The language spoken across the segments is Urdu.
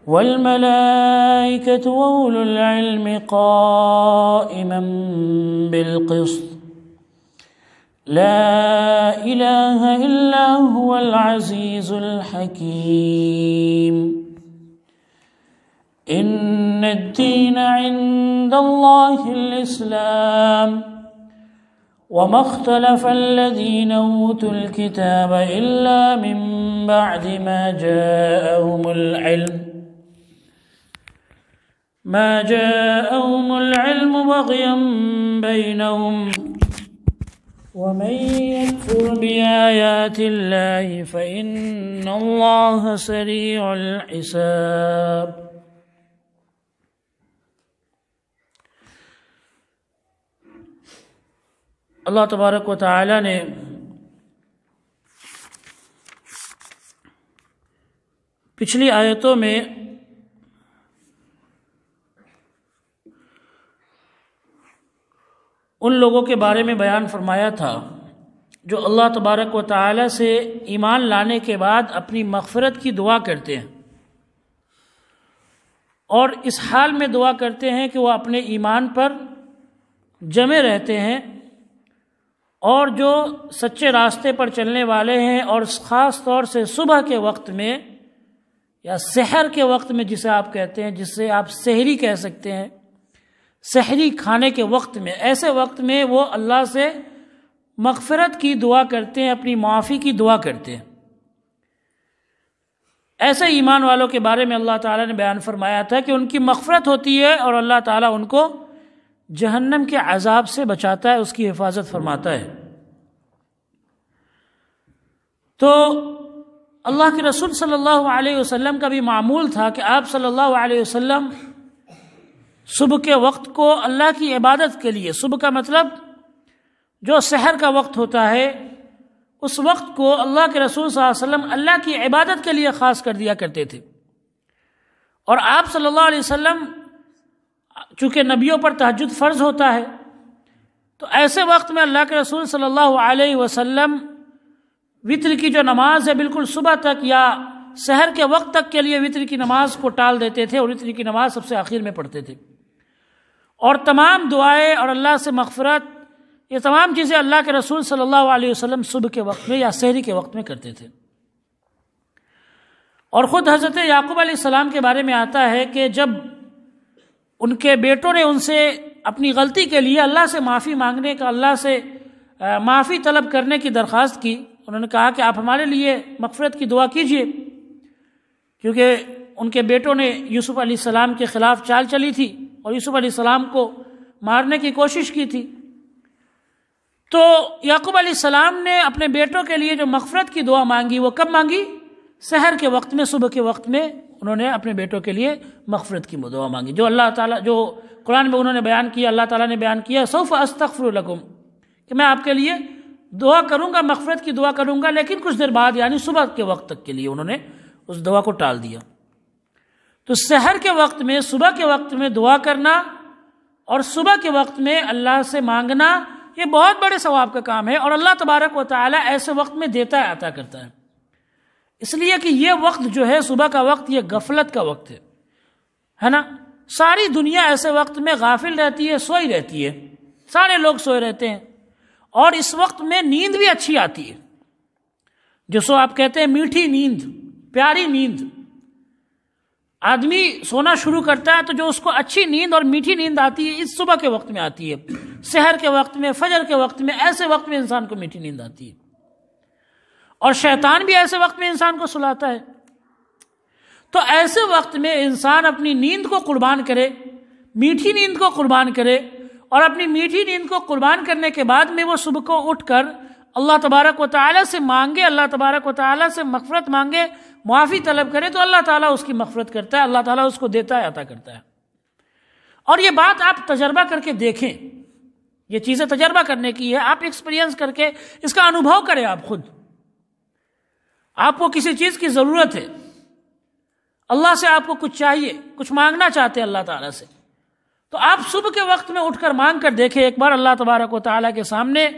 والملائكة وأولو العلم قائما بالقسط لا إله إلا هو العزيز الحكيم إن الدين عند الله الإسلام وما اختلف الذين أوتوا الكتاب إلا من بعد ما جاءهم العلم بغيا بينهم ومن يكفر بآيات الله فإن الله سريع الحساب۔ اللہ تبارک و تعالی نے پچھلی آیتوں میں ان لوگوں کے بارے میں بیان فرمایا تھا جو اللہ تبارک و تعالی سے ایمان لانے کے بعد اپنی مغفرت کی دعا کرتے ہیں، اور اس حال میں دعا کرتے ہیں کہ وہ اپنے ایمان پر جمے رہتے ہیں، اور جو سچے راستے پر چلنے والے ہیں، اور خاص طور سے صبح کے وقت میں یا سحر کے وقت میں جسے آپ کہتے ہیں، جسے آپ سحری کہہ سکتے ہیں، سحری کھانے کے وقت میں، ایسے وقت میں وہ اللہ سے مغفرت کی دعا کرتے ہیں، اپنی معافی کی دعا کرتے ہیں۔ ایسے ایمان والوں کے بارے میں اللہ تعالیٰ نے بیان فرمایا تھا کہ ان کی مغفرت ہوتی ہے اور اللہ تعالیٰ ان کو جہنم کے عذاب سے بچاتا ہے، اس کی حفاظت فرماتا ہے۔ تو اللہ کے رسول صلی اللہ علیہ وسلم کا بھی معمول تھا کہ آپ صلی اللہ علیہ وسلم صبح کے وقت کو اللہ کی عبادت کے لیے، صبح کا مطلب جو سحر کا وقت ہوتا ہے، اس وقت کو اللہ کے رسول صلی اللہ علیہ وسلم اللہ کی عبادت کے لیے خاص کر دیا کرتے تھے۔ اور آپ صلی اللہ علیہ وسلم چونکہ نبیوں پر تہجد فرض ہوتا ہے، تو ایسے وقت میں اللہ کے رسول صلی اللہ علیہ وسلم وتر کی جو نماز ہے بالکل صبح تک یا سحر کے وقت تک کے لیے وتر کی نماز کو ٹال دیتے تھے، اور وتر کی نماز سب سے آخر میں پڑھتے تھے، اور تمام دعائیں اور اللہ سے مغفرت، یہ تمام چیزیں اللہ کے رسول صلی اللہ علیہ وسلم صبح کے وقت میں یا سحری کے وقت میں کرتے تھے۔ اور خود حضرت یعقوب علیہ السلام کے بارے میں آتا ہے کہ جب ان کے بیٹوں نے ان سے اپنی غلطی کے لیے اللہ سے معافی مانگنے کا، اللہ سے معافی طلب کرنے کی درخواست کی، انہوں نے کہا کہ آپ ہمارے لیے مغفرت کی دعا کیجئے، کیونکہ ان کے بیٹوں نے یوسف علیہ السلام کے خلاف چال چلی تھی اور یوسف علیہ السلام کو مارنے کی کوشش کی تھی۔ تو یعقوب علیہ السلام نے اپنے بیٹوں کے لیے جو مغفرت کی دعا مانگی، وہ کب مانگی؟ سحر کے وقت میں، صبح کے وقت میں انہوں نے اپنے بیٹوں کے لیے مغفرت کی دعا مانگی، جو اللہ تعالیٰ، جو قرآن میں انہوں نے بیان کیا، اللہ تعالیٰ نے بیان کیا سوف استغفر لکم، کہ میں آپ کے لیے دعا کروں گا، مغفرت کی دعا کروں گا، لیکن کچھ دیر بعد یعنی صبح کے وقت تک کے لیے انہوں نے اس دعا کو ٹال دیا۔ تو سحر کے وقت میں، صبح کے وقت میں دعا کرنا اور صبح کے وقت میں اللہ سے مانگنا، یہ بہت بڑے ثواب کا کام ہے، اور اللہ تبارک و تعالیٰ ایسے وقت میں دیتا ہے، عطا کرتا ہے، اس لیے کہ یہ وقت جو ہے صبح کا وقت، یہ غفلت کا وقت ہے نا۔ ساری دنیا ایسے وقت میں غافل رہتی ہے، سوئی رہتی ہے، سارے لوگ سوئے رہتے ہیں، اور اس وقت میں نیند بھی اچھی آتی ہے، جو سو آپ کہتے ہیں میٹھی نیند، پیاری نیند۔ آدمی سونا شروع کرتا ہے تو جو اس کو اچھی نیند اور میٹھی نیند آتی ہے، اس صبح کے وقت میں آتی ہے، سحر کے وقت میں، فجر کے وقت میں، ایسے وقت میں انسان کو میٹھی نیند آتی ہے، اور شیطان بھی ایسے وقت میں انسان کو سلاتا ہے۔ تو ایسے وقت میں انسان اپنی نیند کو قربان کرے، میٹھی نیند کو قربان کرے، اور اپنی میٹھی نیند کو قربان کرنے کے بعد میں وہ صبح کو اٹھ کر اللہ تبارک و تعالیٰ سے مانگے، اللہ تبارک و تعالیٰ سے مغفرت مانگے، معافی طلب کرے، تو اللہ تعالیٰ اس کی مغفرت کرتا ہے، اللہ تعالیٰ اس کو دیتا ہے، عطا کرتا ہے۔ اور یہ بات آپ تجربہ کر کے دیکھیں، یہ چیزیں تجربہ کرنے کی ہے، آپ ایکسپیرینس کر کے اس کا انوبھو کریں۔ آپ خود، آپ کو کسی چیز کی ضرورت ہے، اللہ سے آپ کو کچھ چاہیے، کچھ مانگنا چاہتے ہیں اللہ تعالیٰ سے، تو آپ صبح کے وقت میں اٹھ کر مانگ کر دیکھیں، ایک بار اللہ تبارک و تعالیٰ کے سامنے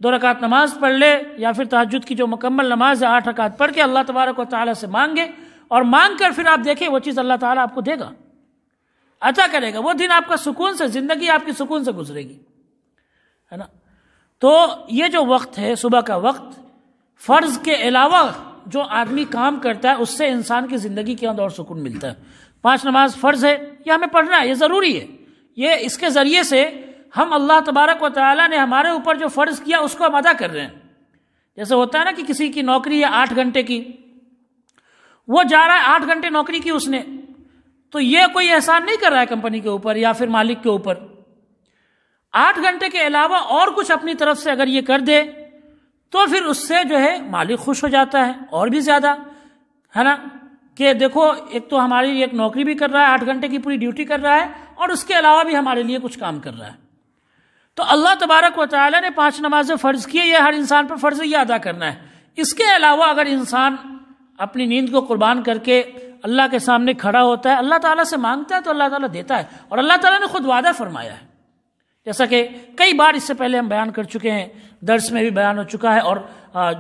2 رکعت نماز پڑھ لے، یا پھر تہجد کی جو مکمل نماز ہے 8 رکعت پڑھ کے اللہ تبارک و تعالیٰ سے مانگے، اور مانگ کر پھر آپ دیکھیں وہ چیز اللہ تعالیٰ آپ کو دے گا، عطا کرے گا۔ وہ دن آپ کا سکون سے، زندگی آپ کی سکون سے گزرے گی، ہے نا۔ تو یہ جو وقت ہے صبح کا وقت، فرض کے علاوہ جو آدمی کام کرتا ہے اس سے انسان کی زندگی کے اندر اور سکون ملتا ہے۔ 5 نماز فرض ہے، یہ ہمیں پڑھنا ہے، یہ ضروری ہے۔ یہ اس کے ذریعے سے ہم اللہ تبارک و تعالیٰ نے ہمارے اوپر جو فرض کیا اس کو ہم ادا کر رہے ہیں۔ جیسے ہوتا ہے نا کہ کسی کی نوکری ہے 8 گھنٹے کی، وہ جا رہا ہے 8 گھنٹے نوکری کی اس نے، تو یہ کوئی احسان نہیں کر رہا ہے کمپنی کے اوپر یا پھر مالک کے اوپر۔ 8 گھنٹے کے علاوہ اور کچھ اپنی طرف سے اگر یہ کر دے تو پھر اس سے جو ہے مالک خوش ہو جاتا ہے اور بھی زیادہ، ہے نا، کہ دیکھو ایک تو ہماری ایک نوکری بھی کر رہا ہے، 8 گھنٹے کی پوری ڈیوٹی کر رہا ہے، اور اس کے علاوہ بھی ہمارے لیے کچھ کام کر رہا ہے۔ تو اللہ تبارک و تعالیٰ نے 5 نمازیں فرض کی، یہ ہر انسان پر فرض ہے، یہ ادا کرنا ہے۔ اس کے علاوہ اگر انسان اپنی نیند کو قربان کر کے اللہ کے سامنے کھڑا ہوتا ہے، اللہ تعالیٰ سے مانگتا ہے، تو اللہ تعالیٰ دیتا ہے، اور اللہ تعالیٰ نے خود وعدہ فرمایا ہے، جیسا کہ کئی بار اس سے پہلے ہم بیان کر چکے ہیں، درس میں بھی بیان ہو چکا ہے، اور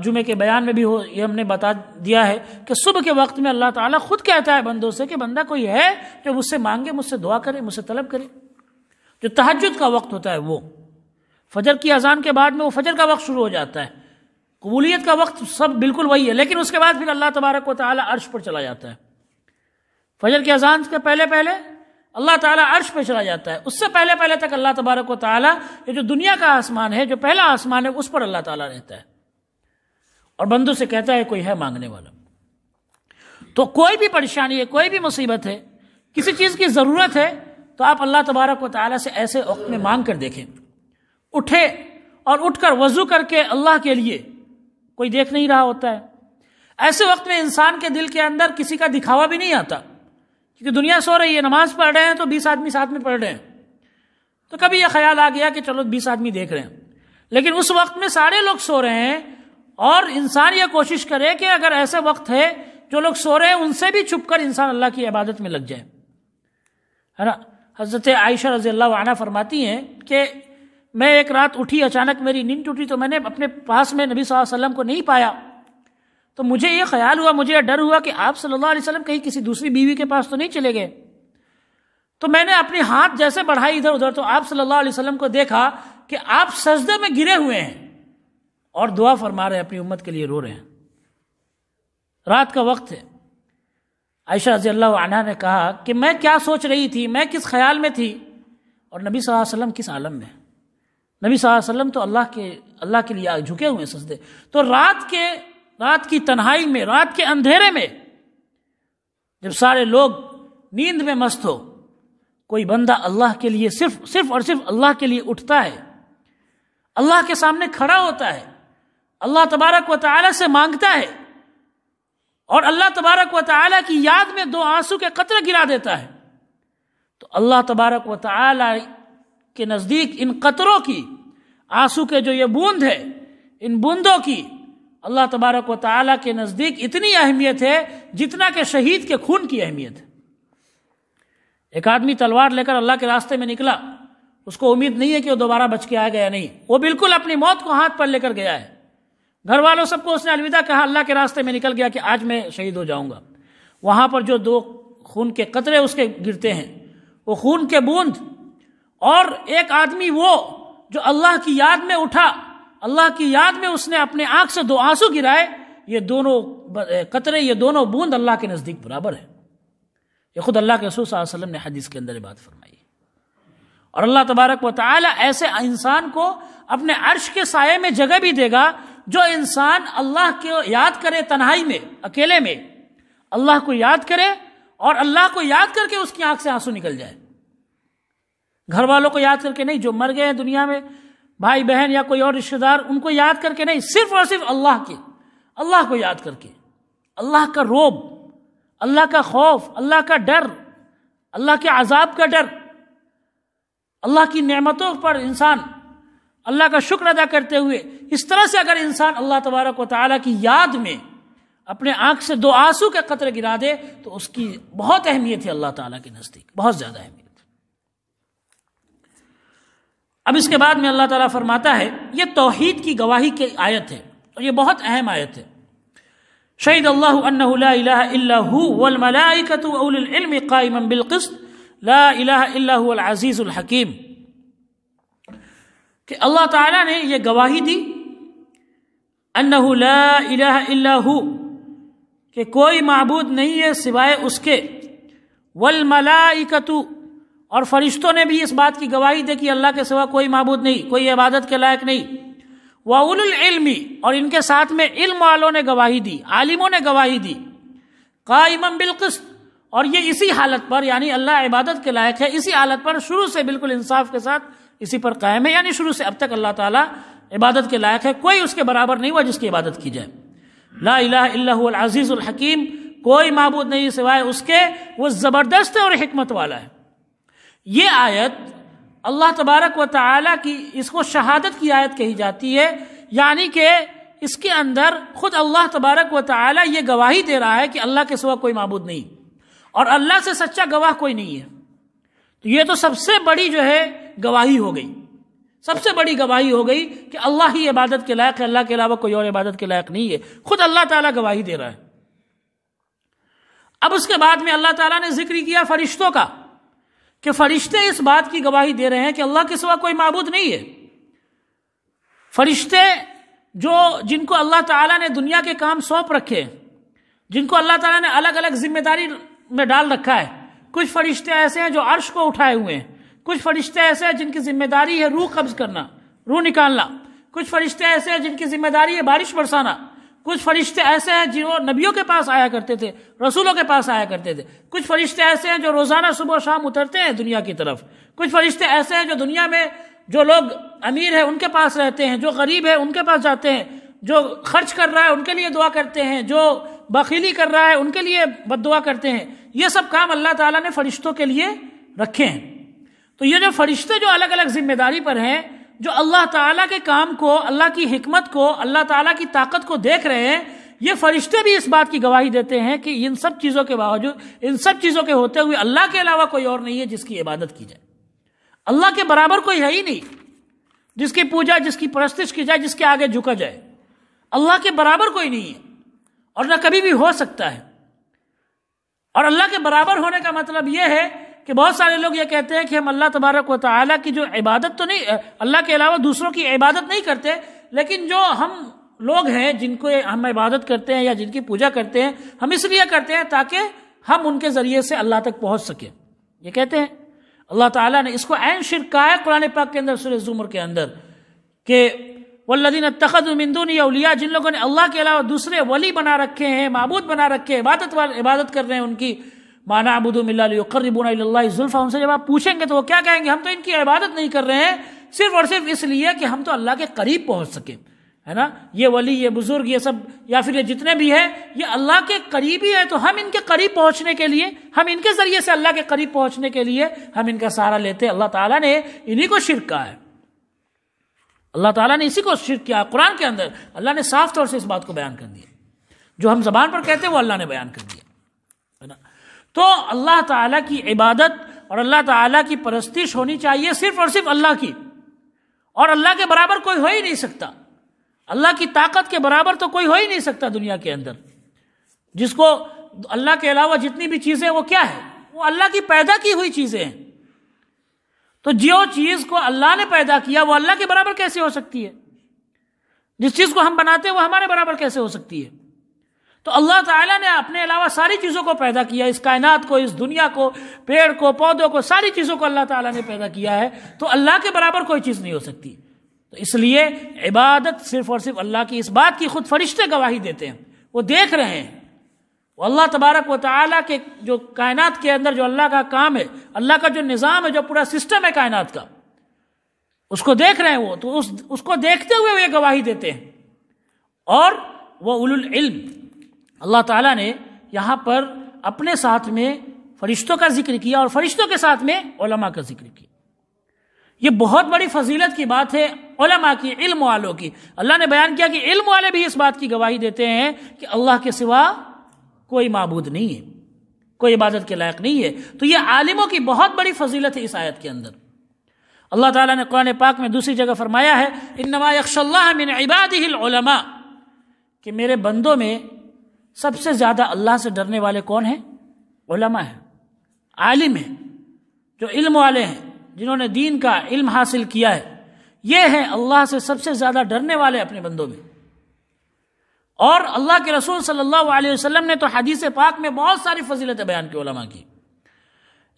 جمعے کے بیان میں بھی یہ ہم نے بتا دیا ہے کہ صبح کے وقت میں اللہ تعالیٰ خود کہتا ہے بندوں سے کہ بندہ کوئی ہے جو مجھ سے مانگے، مجھ سے دعا کرے، مجھ سے طلب کرے۔ جو تہجد کا وقت ہوتا ہے، وہ فجر کی اذان کے بعد میں وہ فجر کا وقت شروع ہو جاتا ہے، قبولیت کا وقت سب بالکل وہی ہے، لیکن اس کے بعد پھر اللہ تبارک و تعالیٰ عرش پر چلا جاتا ہے۔ فجر کی اذان کے پہلے پہلے اللہ تعالیٰ عرش پہ چلا جاتا ہے، اس سے پہلے پہلے تک اللہ تبارک و تعالیٰ، یہ جو دنیا کا آسمان ہے، جو پہلا آسمان ہے، اس پر اللہ تعالیٰ رہتا ہے، اور بندوں سے کہتا ہے کوئی ہے مانگنے والا۔ تو کوئی بھی پریشانی ہے، کوئی بھی مصیبت ہے، کسی چیز کی ضرورت ہے، تو آپ اللہ تبارک و تعالیٰ سے ایسے وقت میں مانگ کر دیکھیں۔ اٹھے اور اٹھ کر وضو کر کے اللہ کے لیے، کوئی دیکھ نہیں رہا ہوتا ہے، ایسے وقت میں انسان کے دل کے اندر کسی کا دکھاوا بھی نہیں آتا، کیونکہ دنیا سو رہی ہے، نماز پڑھ رہے ہیں تو 20 آدمی ساتھ میں پڑھ رہے ہیں، تو کبھی یہ خیال آ گیا کہ چلو 20 آدمی دیکھ رہے ہیں، لیکن اس وقت میں سارے لوگ سو رہے ہیں، اور انسان یہ کوشش کرے کہ اگر ایسے وقت ہے جو لوگ سو رہے ہیں ان سے بھی چھپ کر انسان اللہ کی عبادت میں لگ جائے، ہے نا۔ حضرت عائشہ رضی اللہ عنہا فرماتی ہیں کہ میں ایک رات اٹھی، اچانک میری نیند ٹوٹی، تو میں نے اپنے پاس میں نبی صلی اللہ علیہ وسلم کو نہیں پایا، تو مجھے یہ خیال ہوا، مجھے یہ ڈر ہوا کہ آپ صلی اللہ علیہ وسلم کہیں کسی دوسری بیوی کے پاس تو نہیں چلے گئے، تو میں نے اپنے ہاتھ جیسے بڑھائی ادھر ادھر، تو آپ صلی اللہ علیہ وسلم کو دیکھا کہ آپ سجدے میں گرے ہوئے ہیں اور دعا فرما رہے ہیں، اپنی امت کے لیے رو رہے ہیں۔ رات کا وقت ہے۔ عائشہ رضی اللہ عنہا نے کہا کہ میں کیا سوچ رہی تھی، میں کس خیال میں تھی، اور نبی صلی اللہ علیہ وسلم کس عالم میں۔ نبی صلی اللہ علیہ وسلم تو اللہ کے لیے جھکے ہوئے سجدے۔ تو رات کی تنہائی میں، رات کے اندھیرے میں، جب سارے لوگ نیند میں مست ہو، کوئی بندہ اللہ کے لیے صرف اور صرف اللہ کے لیے اٹھتا ہے، اللہ کے سامنے کھڑا ہوتا ہے، اللہ تبارک و تعالیٰ سے مانگتا ہے، اور اللہ تبارک و تعالیٰ کی یاد میں 2 آنسو کے قطرے گرا دیتا ہے، تو اللہ تبارک و تعالیٰ کے نزدیک ان قطروں کی، آنسو کے جو یہ بوند ہے، ان بوندوں کی اللہ تبارک و تعالیٰ کے نزدیک اتنی اہمیت ہے جتنا کہ شہید کے خون کی اہمیت ہے۔ ایک آدمی تلوار لے کر اللہ کے راستے میں نکلا، اس کو امید نہیں ہے کہ وہ دوبارہ بچ کے آئے گا یا نہیں، وہ بالکل اپنی موت کو ہاتھ پر لے کر گیا ہے، گھر والوں سب کو اس نے الوداع کہا، اللہ کے راستے میں نکل گیا کہ آج میں شہید ہو جاؤں گا۔ وہاں پر جو 2 خون کے قطرے اس کے گرتے ہیں، وہ خون کے بوند، اور ایک آدمی وہ جو اللہ کی یاد میں اٹھا، اللہ کی یاد میں اس نے اپنے آنکھ سے 2 آنسو گرائے، یہ دونوں قطرے، یہ دونوں بوند اللہ کے نزدیک برابر ہے۔ یہ خود اللہ کے رسول صلی اللہ علیہ وسلم نے حدیث کے اندر یہ بات فرمائی۔ اور اللہ تبارک و تعالیٰ ایسے انسان کو اپنے عرش کے سائے میں جگہ بھی دے گا، جو انسان اللہ کو یاد کرے تنہائی میں، اکیلے میں، اللہ کو یاد کرے اور اللہ کو یاد کر کے اس کی آنکھ سے آنسو نکل جائے، گھر والوں کو یاد کر کے نہیں، جو مر گئے ہیں دنیا میں، بھائی بہن یا کوئی اور رشتہ دار، ان کو یاد کر کے نہیں، صرف اور صرف اللہ کو یاد کر کے، اللہ کا روب، اللہ کا خوف، اللہ کا ڈر، اللہ کے عذاب کا ڈر، اللہ کی نعمتوں پر انسان اللہ کا شکر ادا کرتے ہوئے، اس طرح سے اگر انسان اللہ تبارک و تعالیٰ کی یاد میں اپنے آنکھ سے 2 آنسو کے قطرے گرا دے، تو اس کی بہت اہمیت ہے اللہ تعالیٰ کے نزدیک، بہت زیادہ اہمیت۔ اب اس کے بعد میں اللہ تعالیٰ فرماتا ہے، یہ توحید کی گواہی کی آیت ہے اور یہ بہت اہم آیت ہے۔ شہید اللہ انہ لا الہ الا ہو والملائکۃ واولو العلم قائما بالقسط لا الہ الا هو العزیز الحکیم، کہ اللہ تعالیٰ نے یہ گواہی دی انہ لا الہ الا ہو، کہ کوئی معبود نہیں ہے سوائے اس کے، والملائکۃ، اور فرشتوں نے بھی اس بات کی گواہی دی کہ اللہ کے سوا کوئی معبود نہیں، کوئی عبادت کے لائق نہیں، وَأُولُو الْعِلْمِ، اور ان کے ساتھ میں علم والوں نے گواہی دی، عالموں نے گواہی دی، قائمًا بالقسط، اور یہ اسی حالت پر، یعنی اللہ عبادت کے لائق ہے، اسی حالت پر شروع سے بالکل انصاف کے ساتھ اسی پر قائم ہے، یعنی شروع سے اب تک اللہ تعالیٰ عبادت کے لائق ہے، کوئی اس کے برابر نہیں ہوا جس کی عبادت کی جائے۔ لا الہ الا هو العزیز الحکیم، کوئی معبود نہیں سوائے اس کے، وہ زبردست اور حکمت والا ہے۔ یہ آیت اللہ تبارک و تعالیٰ کی، اس کو شہادت کی آیت کہی جاتی ہے، یعنی کہ اس کے اندر خود اللہ تبارک و تعالیٰ یہ گواہی دے رہا ہے کہ اللہ کے سوا کوئی معبود نہیں، اور اللہ سے سچا گواہ کوئی نہیں ہے۔ تو یہ تو سب سے بڑی جو ہے گواہی ہو گئی، سب سے بڑی گواہی ہو گئی کہ اللہ ہی عبادت کے لائق ہے، اللہ کے علاوہ کوئی اور عبادت کے لائق نہیں ہے، خود اللہ تعالیٰ گواہی دے رہا ہے۔ اب اس کے بعد میں اللہ تعالیٰ نے ذکر کیا فرشتوں کا، کہ فرشتے اس بات کی گواہی دے رہے ہیں کہ اللہ کے سوا کوئی معبود نہیں ہے۔ فرشتے جن کو اللہ تعالیٰ نے دنیا کے کام سونپ رکھے، جن کو اللہ تعالیٰ نے الگ الگ ذمہ داری میں ڈال رکھا ہے، کچھ فرشتے ایسے ہیں جو عرش کو اٹھائے ہوئے ہیں، کچھ فرشتے ایسے ہیں جن کی ذمہ داری ہے روح قبض کرنا، روح نکالنا، کچھ فرشتے ایسے ہیں جن کی ذمہ داری ہے بارش برسانا، کچھ فرشتے ایسے ہیں جو نبیوں کے پاس آیا کرتے تھے، رسولوں کے پاس آیا کرتے تھے، کچھ فرشتے ایسے ہیں جو روزانہ صبح و شام اترتے ہیں دنیا کی طرف، کچھ فرشتے ایسے ہیں جو دنیا میں جو لوگ امیر ہیں ان کے پاس رہتے ہیں، جو غریب ہے ان کے پاس جاتے ہیں، جو خرچ کر رہا ہے ان کے لیے دعا کرتے ہیں، جو بخیلی کر رہا ہے ان کے لیے بد دعا کرتے ہیں۔ یہ سب کام اللہ تعالیٰ نے فرشتوں کے لیے رکھے ہیں۔ تو یہ جو فرشتے جو الگ الگ ذمہ داری پر ہیں، جو اللہ تعالیٰ کے کام کو، اللہ کی حکمت کو، اللہ تعالیٰ کی طاقت کو دیکھ رہے ہیں، یہ فرشتے بھی اس بات کی گواہی دیتے ہیں کہ ان سب چیزوں کے باوجود، ان سب چیزوں کے ہوتے ہوئے اللہ کے علاوہ کوئی اور نہیں ہے جس کی عبادت کی جائے۔ اللہ کے برابر کوئی ہے ہی نہیں جس کی پوجا، جس کی پرستش کی جائے، جس کے آگے جھکا جائے۔ اللہ کے برابر کوئی نہیں ہے اور نہ کبھی بھی ہو سکتا ہے۔ اور اللہ کے برابر ہونے کا مطلب یہ ہے کہ بہت سارے لوگ یہ کہتے ہیں کہ ہم اللہ تبارک و تعالیٰ کی جو عبادت تو نہیں، اللہ کے علاوہ دوسروں کی عبادت نہیں کرتے، لیکن جو ہم لوگ ہیں جن کو ہم عبادت کرتے ہیں یا جن کی پوجا کرتے ہیں، ہم اس لیے کرتے ہیں تاکہ ہم ان کے ذریعے سے اللہ تک پہنچ سکیں، یہ کہتے ہیں۔ اللہ تعالیٰ نے اس کو عین شرک کہا ہے قرآن پاک کے اندر سورہ زمر کے اندر، کہ والذین اتخذوا من دونہ اولیاء، جن لوگوں نے اللہ کے علاوہ دوسرے ولی بنا رکھے ہیں، معبود بنا رکھے ہیں، عبادت کر رہے ہیں ان کی، ما نعبدهم الا لیقربونا الی اللہ زلفی، ان سے جب آپ پوچھیں گے تو وہ کیا کہیں گے؟ ہم تو ان کی عبادت نہیں کر رہے ہیں صرف اور صرف اس لیے کہ ہم تو اللہ کے قریب پہنچ سکیں، ہے نا؟ یہ ولی، یہ بزرگ، یہ سب یا پھر یہ جتنے بھی ہیں یہ اللہ کے قریبی ہے، تو ہم ان کے قریب پہنچنے کے لیے، ہم ان کے ذریعے سے اللہ کے قریب پہنچنے کے لیے ہم ان کا سہارا لیتے ہیں۔ اللہ تعالیٰ نے انہی کو شرک کہا ہے، اللہ تعالیٰ نے اسی کو شرک کیا۔ قرآن کے اندر اللہ نے صاف طور سے اس بات کو بیان کر دیا، جو ہم زبان پر کہتے ہیں وہ اللہ نے بیان کر دیا، ہے نا؟ تو اللہ تعالیٰ کی عبادت اور اللہ تعالیٰ کی پرستش ہونی چاہیے صرف اور صرف اللہ کی، اور اللہ کے برابر کوئی ہو ہی نہیں سکتا، اللہ کی طاقت کے برابر تو کوئی ہو ہی نہیں سکتا دنیا کے اندر، جس کو اللہ کے علاوہ جتنی بھی چیزیں وہ کیا ہے؟ وہ اللہ کی پیدا کی ہوئی چیزیں ہیں۔ تو جو چیز کو اللہ نے پیدا کیا وہ اللہ کے برابر کیسے ہو سکتی ہے؟ جس چیز کو ہم بناتے ہیں وہ ہمارے برابر کیسے ہو سکتی ہے؟ تو اللہ تعالیٰ نے اپنے علاوہ ساری چیزوں کو پیدا کیا، اس کائنات کو، اس دنیا کو، پیڑ کو، پودوں کو، ساری چیزوں کو اللہ تعالیٰ نے پیدا کیا ہے، تو اللہ کے برابر کوئی چیز نہیں ہو سکتی۔ تو اس لیے عبادت صرف اور صرف اللہ کی، اس بات کی خود فرشتے گواہی دیتے ہیں، وہ دیکھ رہے ہیں، وہ اللہ تبارک و تعالیٰ کے جو کائنات کے اندر جو اللہ کا کام ہے، اللہ کا جو نظام ہے، جو پورا سسٹم ہے کائنات کا، اس کو دیکھ رہے ہیں وہ، تو اس کو دیکھتے ہوئے وہ یہ گواہی دیتے ہیں۔ اور وہ اولو العلم، اللہ تعالیٰ نے یہاں پر اپنے ساتھ میں فرشتوں کا ذکر کیا اور فرشتوں کے ساتھ میں علماء کا ذکر کیا۔ یہ بہت بڑی فضیلت کی بات ہے علماء کی، علم والوں کی۔ اللہ نے بیان کیا کہ علم والے بھی اس بات کی گواہی دیتے ہیں کہ اللہ کے سوا کوئی معبود نہیں ہے، کوئی عبادت کے لائق نہیں ہے۔ تو یہ عالموں کی بہت بڑی فضیلت ہے اس آیت کے اندر۔ اللہ تعالیٰ نے قرآن پاک میں دوسری جگہ فرمایا ہے انما یخشی اللہ من عبادہ العلماء، کہ میرے بندوں میں سب سے زیادہ اللہ سے ڈرنے والے کون ہیں؟ علماء ہیں، عالم ہیں، جو علم والے ہیں، جنہوں نے دین کا علم حاصل کیا ہے، یہ ہیں اللہ سے سب سے زیادہ ڈرنے والے اپنے بندوں میں۔ اور اللہ کے رسول صلی اللہ علیہ وسلم نے تو حدیث پاک میں بہت ساری فضیلتیں بیان کی علماء کی۔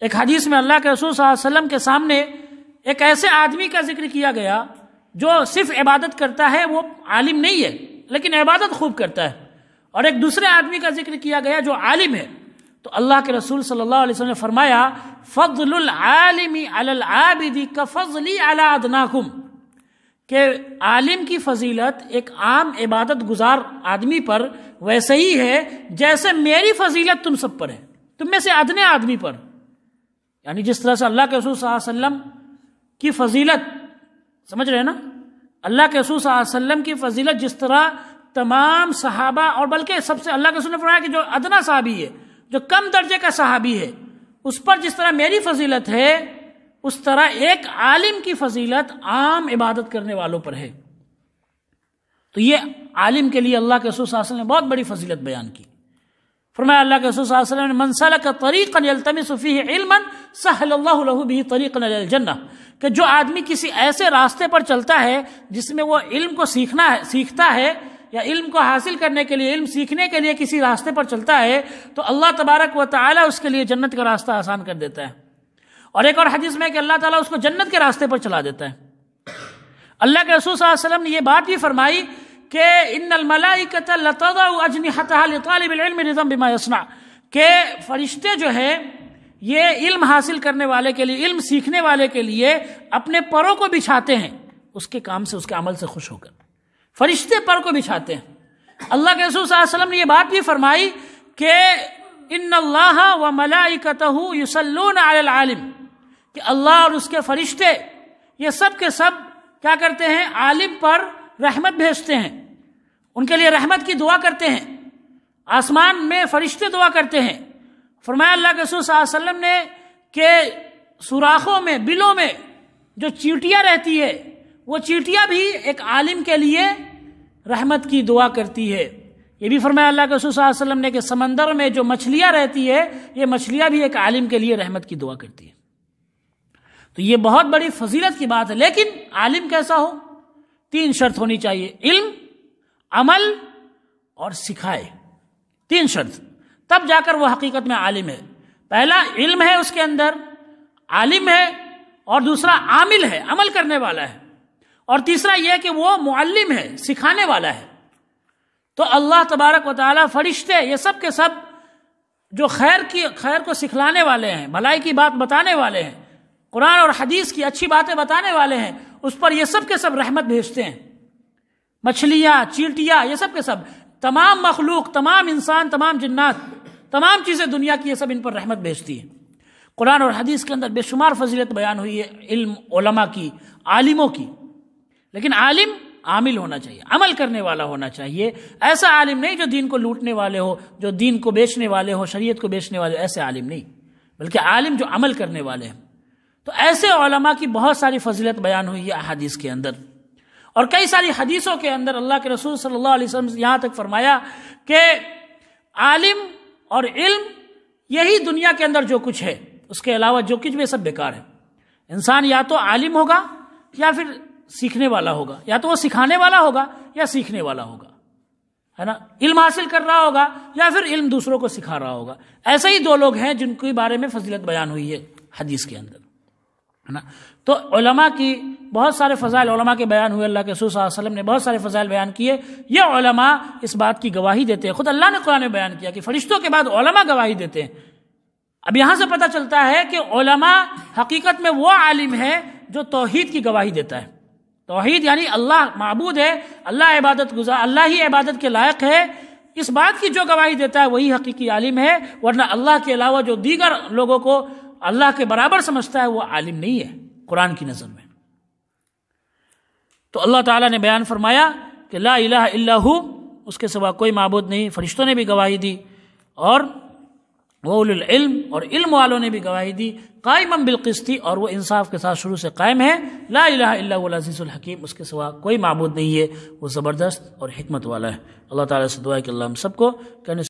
ایک حدیث میں اللہ کے رسول صلی اللہ علیہ وسلم کے سامنے ایک ایسے آدمی کا ذکر کیا گیا جو صرف عبادت کرتا ہے، وہ عالم نہیں ہے لیکن عبادت خوب کرتا ہے، اور ایک دوسرے آدمی کا ذکر کیا گیا جو عالم ہے، تو اللہ کے رسول صلی اللہ علیہ وسلم نے فرمایا فضل العالم علی العابد کفضلی علی ادناکم، کہ عالم کی فضیلت ایک عام عبادت گزار آدمی پر ویسے ہی ہے جیسے میری فضیلت تم سب پر ہے، تم میں سے ادنے آدمی پر۔ یعنی جس طرح سے اللہ کے رسول صلی اللہ علیہ وسلم کی فضیلت، سمجھ رہے ہیں نا، اللہ کے رسول صلی اللہ علیہ وسلم کی فضیلت جس طرح تمام صحابہ، اور بلکہ سب سے اللہ کے رسول نے فرمایا کہ جو ادنا صحابی ہے، جو کم درجے کا صحابی ہے، اس پر جس طرح میری فضیلت ہے، اس طرح ایک عالم کی فضیلت عام عبادت کرنے والوں پر ہے۔ تو یہ عالم کے لیے اللہ کے رسول صلی اللہ علیہ وسلم نے بہت بڑی فضیلت بیان کی۔ فرمایا اللہ کے رسول صلی اللہ علیہ وسلم نے من سلک طریقا یلتمس فیہ علما سہل اللہ لہ بہ طریقا الی الجنہ، کہ جو آدمی کسی ایسے راستے پر چلتا ہے جس میں وہ علم کو سیکھتا ہے یا علم کو حاصل کرنے کے لیے، علم سیکھنے کے لیے کسی راستے پر چلتا ہے، تو اللہ تبارک و تعالیٰ اس کے لیے جنت کا راستہ آسان کر دیتا ہے۔ اور ایک اور حدیث میں کہ اللہ تعالیٰ اس کو جنت کے راستے پر چلا دیتا ہے۔ اللہ کے رسول صلی اللہ علیہ وسلم نے یہ بات بھی فرمائی کہ ان الملائکۃ لتضع اجنحتها لطالب العلم رضا بما یصنع، کہ فرشتے جو ہے یہ علم حاصل کرنے والے کے لیے، علم سیکھنے والے کے لیے اپنے پروں کو بچھاتے ہیں اس کے کام سے، اس کے عمل سے خوش ہو کر فرشتے پر کو بچھاتے ہیں۔ اللہ کے رسول صلی اللہ علیہ وسلم نے یہ بات بھی فرمائی کہ ان اللہ و ملائکتہ یصلون علی العالم، کہ اللہ اور اس کے فرشتے یہ سب کے سب کیا کرتے ہیں؟ عالم پر رحمت بھیجتے ہیں، ان کے لیے رحمت کی دعا کرتے ہیں، آسمان میں فرشتے دعا کرتے ہیں۔ فرمایا اللہ کے رسول صلی اللہ علیہ وسلم نے کہ سوراخوں میں، بلوں میں جو چیونٹیاں رہتی ہے، وہ چیونٹیاں بھی ایک عالم کے لیے رحمت کی دعا کرتی ہے۔ یہ بھی فرمایا اللہ کے رسول صلی اللہ علیہ وسلم نے کہ سمندر میں جو مچھلیاں رہتی ہے، یہ مچھلیاں بھی ایک عالم کے لیے رحمت کی دعا کرتی ہے۔ تو یہ بہت بڑی فضیلت کی بات ہے، لیکن عالم کیسا ہو؟ 3 شرط ہونی چاہیے، علم، عمل اور سکھائے، 3 شرط، تب جا کر وہ حقیقت میں عالم ہے۔ پہلا علم ہے اس کے اندر، عالم ہے، اور دوسرا عامل ہے، عمل کرنے والا ہے، اور تیسرا یہ کہ وہ معلم ہے، سکھانے والا ہے۔ تو اللہ تبارک و تعالیٰ، فرشتے، یہ سب کے سب جو خیر کو سکھلانے والے ہیں، بھلائی کی بات بتانے والے ہیں، قرآن اور حدیث کی اچھی باتیں بتانے والے ہیں، اس پر یہ سب کے سب رحمت بھیجتے ہیں۔ مچھلیاں، چیونٹیاں، یہ سب کے سب، تمام مخلوق، تمام انسان، تمام جنات، تمام چیزیں دنیا کی، یہ سب ان پر رحمت بھیجتی ہیں۔ قرآن اور حدیث کے اندر بے شمار فضیلت بیان ہوئی ہے علم، علماء کی، عالموں کی، لیکن عالم عامل ہونا چاہیے، عمل کرنے والا ہونا چاہیے۔ ایسا عالم نہیں جو دین کو لوٹنے والے ہو، جو دین کو بیچنے والے ہو، شریعت کو بیچنے والے، ایسے عالم نہیں، بلکہ عالم جو عمل کرنے والے ہیں۔ تو ایسے علماء کی بہت ساری فضیلت بیان ہوئی ہے احادیث کے اندر، اور کئی ساری حدیثوں کے اندر اللہ کے رسول صلی اللہ علیہ وسلم یہاں تک فرمایا کہ عالم اور علم یہی دنیا کے اندر جو کچھ ہے، اس کے علاوہ جو کچھ بھی سب بیکار ہے۔ انسان یا تو عالم ہوگا یا پھر سیکھنے والا ہوگا، یا تو وہ سکھانے والا ہوگا یا سیکھنے والا ہوگا، ہے نا، علم حاصل کر رہا ہوگا یا پھر علم دوسروں کو سکھا رہا ہوگا۔ ایسے ہی 2 لوگ ہیں جن کے بارے میں فضیلت بیان ہوئی ہے حدیث کے اندر، ہے نا۔ تو علماء کی بہت سارے فضائل علماء کے بیان ہوئے، اللہ کے رسول صلی اللہ علیہ وسلم نے بہت سارے فضائل بیان کیے۔ یہ علماء اس بات کی گواہی دیتے ہیں، خود اللہ نے قرآن میں بیان کیا کہ فرشتوں کے بعد علماء گواہی دیتے ہیں۔ اب یہاں سے پتہ چلتا ہے کہ علماء حقیقت میں وہ عالم ہے جو توحید کی گواہی دیتا ہے۔ توحید یعنی اللہ معبود ہے، اللہ عبادت گزار، اللہ ہی عبادت کے لائق ہے، اس بات کی جو گواہی دیتا ہے وہی حقیقی عالم ہے، ورنہ اللہ کے علاوہ جو دیگر لوگوں کو اللہ کے برابر سمجھتا ہے وہ عالم نہیں ہے قرآن کی نظر میں۔ تو اللہ تعالیٰ نے بیان فرمایا کہ لا الہ الا ہو، اس کے سوا کوئی معبود نہیں، فرشتوں نے بھی گواہی دی، اور وَأُولُو العلم، اور علم والوں نے بھی گواہی دی، قائما بالقسط، اور وہ انصاف کے ساتھ شروع سے قائم ہے، لا الہ الا هو العزیز الحکیم، اس کے سوا کوئی معبود نہیں ہے، وہ زبردست اور حکمت والا ہے۔ اللہ تعالیٰ سے دعا ہے کہ اللہ ہم سب کو کہنے